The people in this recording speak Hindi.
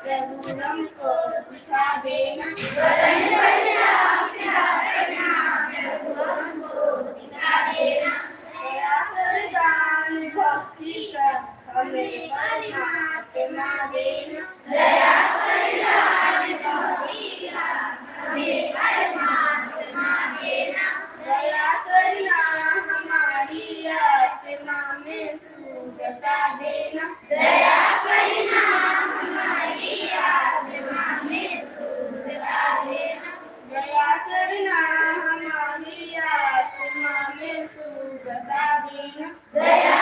प्रभु हमको सिखा देना। दया कर दान भक्ति का हमें परमात्मा देना। दया करना हमारी आत्मा में सुखता देना। दया करना हमारी आत्मा में सुखता देना।